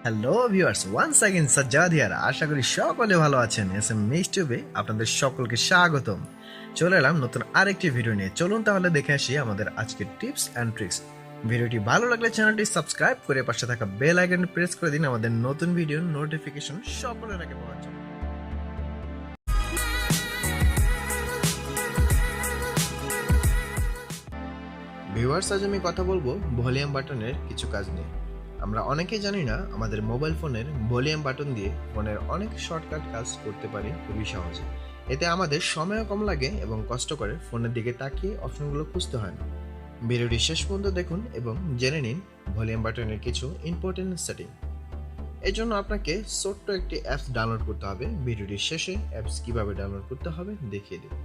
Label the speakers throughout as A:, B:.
A: Hello viewers, once again Sajjad here. আশা করি সকলে ভালো আছেন। এসএম মিক্স টিউবে আপনাদের সকলকে স্বাগতম। চলে এলাম নতুন আরেকটি ভিডিও নিয়ে। চলুন তাহলে দেখে আসি আমাদের আজকের টিপস অ্যান্ড ট্রিক্স। ভিডিওটি ভালো লাগলে চ্যানেলটি সাবস্ক্রাইব করে পাশে থাকা বেল আইকন প্রেস করে দিন আমাদের নতুন ভিডিওর নোটিফিকেশন সকলের আগে পাওয়ার জন্য। ভিউয়ার্স, আজ আমি কথা বলবো ভলিউম বাটনের কিছু কাজ নিয়ে। আমরা অনেকেই জানি না আমাদের মোবাইল ফোনের ভলিউম বাটন দিয়ে ফোনের অনেক শর্টকাট কাজ করতে পারি খুবই সহজে। এতে আমাদের সময়ও কম লাগে এবং কষ্ট করে ফোনের দিকে তাকিয়ে অপশনগুলো খুঁজতে হয় না। ভিডিওটি শেষ পর্যন্ত দেখুন এবং জেনে নিন ভলিউম বাটনের কিছু ইম্পর্টেন্ট সেটিং। এই জন্য আপনাকে ছোট্ট একটি অ্যাপস ডাউনলোড করতে হবে। ভিডিওটির শেষে অ্যাপস কিভাবে ডাউনলোড করতে হবে দেখিয়ে দিই।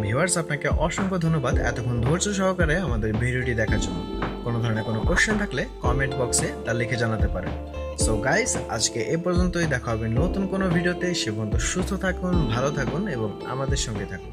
A: ভিউয়ার্স, আপনাকে অসংখ্য ধন্যবাদ এতক্ষণ ধৈর্য সহকারে আমাদের ভিডিওটি দেখার জন্য। কোনো ধরনের কোনো কোশ্চেন থাকলে কমেন্ট বক্সে তা লিখে জানাতে পারেন। সো গাইস, আজকে এ পর্যন্তই। দেখা হবে নতুন কোনো ভিডিওতে। সে পর্যন্ত সুস্থ থাকুন, ভালো থাকুন এবং আমাদের সঙ্গে থাকুন।